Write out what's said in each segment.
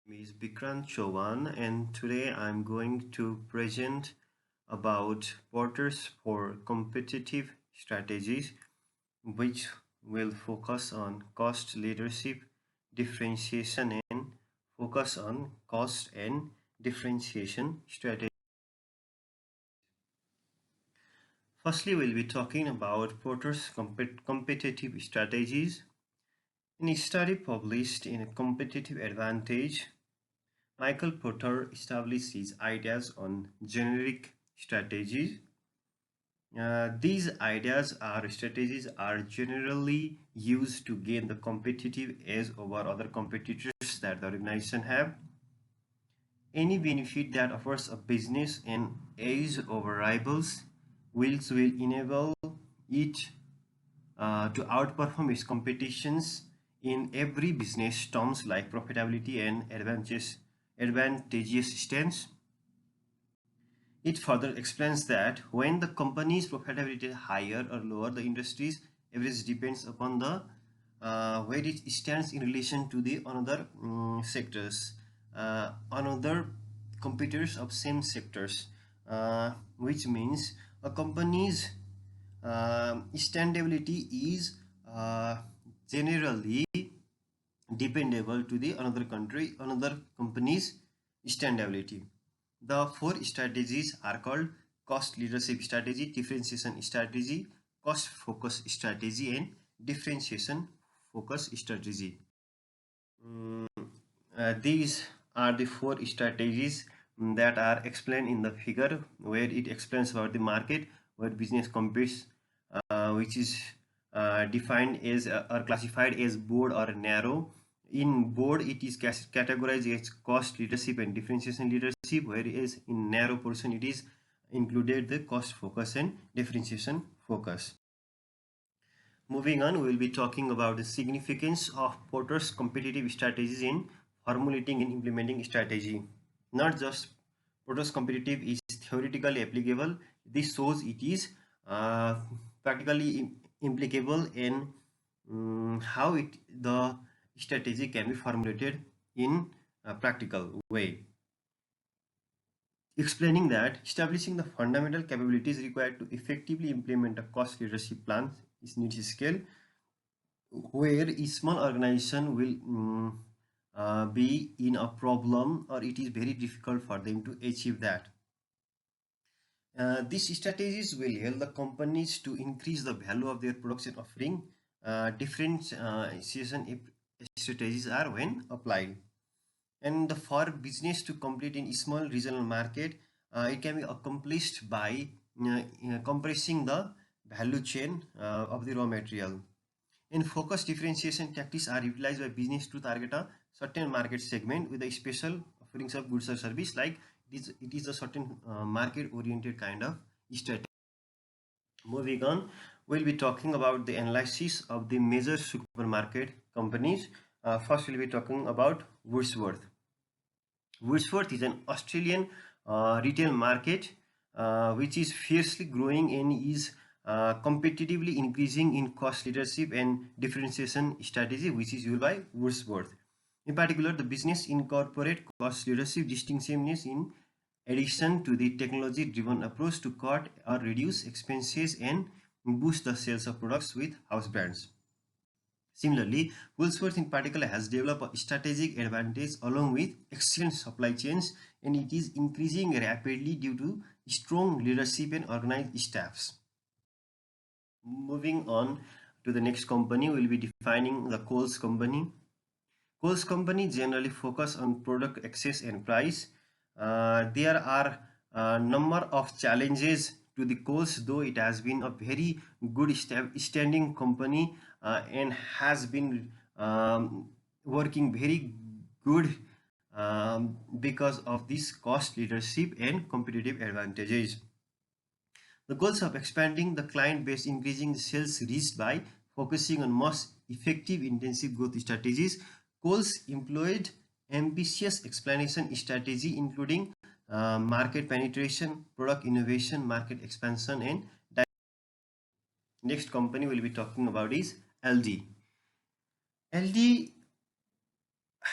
Name is Vikrant Chauhan, and today I'm going to present about Porter's four competitive strategies, which will focus on cost leadership, differentiation, and focus on cost and differentiation strategy. Firstly, we'll be talking about Porter's competitive strategies. In a study published in a Competitive Advantage, Michael Porter established his ideas on generic strategies. These ideas or strategies are generally used to gain the competitive edge over other competitors that the organization have. Any benefit that offers a business an edge over rivals will enable it to outperform its competitions in every business terms like profitability and advantageous stance. It further explains that when the company's profitability is higher or lower, the industry's average depends upon the where it stands in relation to the another sectors, another competitors of same sectors, which means a company's standability is generally dependable to the another company's standability. The four strategies are called cost leadership strategy, differentiation strategy, cost focus strategy, and differentiation focus strategy. Mm, these are the four strategies that are explained in the figure, where it explains about the market where business competes, which is defined as or classified as broad or narrow. In broad, it is categorized as cost leadership and differentiation leadership, whereas in narrow portion, it is included the cost focus and differentiation focus. Moving on, we will be talking about the significance of Porter's competitive strategies in formulating and implementing strategy. Not just Porter's competitive is theoretically applicable, this shows it is practically implicable in how the strategy can be formulated in a practical way. Explaining that establishing the fundamental capabilities required to effectively implement a cost leadership plan is niche scale, where a small organization will be in a problem or it is very difficult for them to achieve that. These strategies will help the companies to increase the value of their products and offering. Different season strategies are when applied. And for business to compete in small regional market, it can be accomplished by compressing the value chain of the raw material. In focus differentiation tactics are utilized by business to target a certain market segment with a special offerings of goods or service, like it is a certain market oriented kind of strategy. Moving on, we'll be talking about the analysis of the major supermarket companies. First, we'll be talking about Woolworths. Woolworths is an Australian retail market which is fiercely growing and is competitively increasing in cost leadership and differentiation strategy, which is used by Woolworths. In particular, the business incorporate cost leadership distinctiveness in addition to the technology-driven approach to cut or reduce expenses and boost the sales of products with house brands. Similarly, Woolworths in particular has developed a strategic advantage along with excellent supply chains, and it is increasing rapidly due to strong leadership and organized staffs. Moving on to the next company, we will be defining the Coles company. Coles company generally focus on product access and price. There are a number of challenges to the Coles, though it has been a very good standing company and has been working very good because of this cost leadership and competitive advantages. The goals of expanding the client base, increasing the sales reached by focusing on most effective intensive growth strategies. Coles employed ambitious explanation strategy including market penetration, product innovation, market expansion, and next company we'll be talking about is LD. LD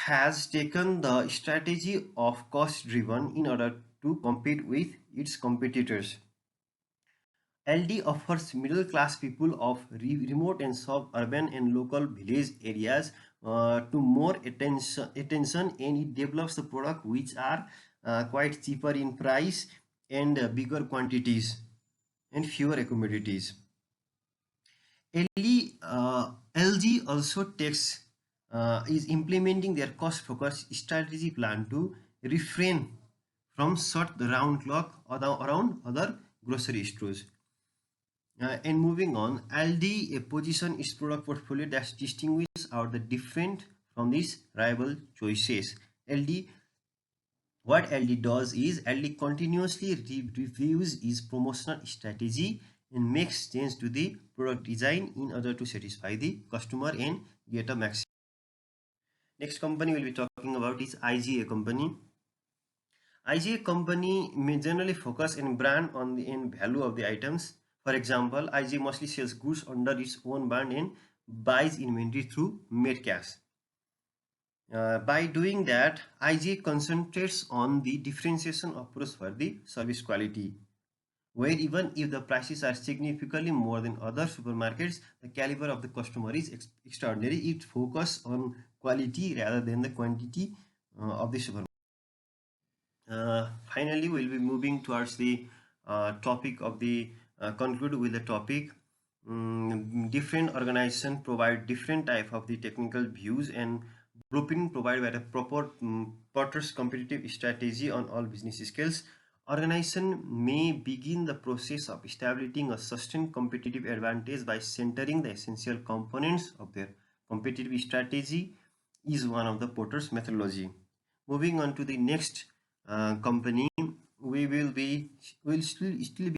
has taken the strategy of cost driven in order to compete with its competitors. LD offers middle class people of remote and suburban and local village areas to more attention, and it develops the product which are quite cheaper in price and bigger quantities and fewer commodities. LG also takes is implementing their cost focused strategy plan to refrain from short the round clock around other grocery stores. And moving on, Aldi position its product portfolio that distinguishes out the different from these rival choices. LD What LD does is LD continuously reviews its promotional strategy and makes change to the product design in order to satisfy the customer and get a maximum. Next company we'll be talking about is IGA company. IGA company may generally focus and brand on the end value of the items. For example, IGA mostly sells goods under its own brand and buys inventory through Medcash. By doing that, IGA concentrates on the differentiation approach for the service quality, where even if the prices are significantly more than other supermarkets, the caliber of the customer is extraordinary. It focuses on quality rather than the quantity of the supermarket. Finally, we'll be moving towards the topic of the conclude with the topic. Different organizations provide different type of the technical views and blueprint provided by the proper Potter's competitive strategy on all business scales. Organization may begin the process of establishing a sustained competitive advantage by centering the essential components of their competitive strategy is one of the Potter's methodology. Moving on to the next company, we will still be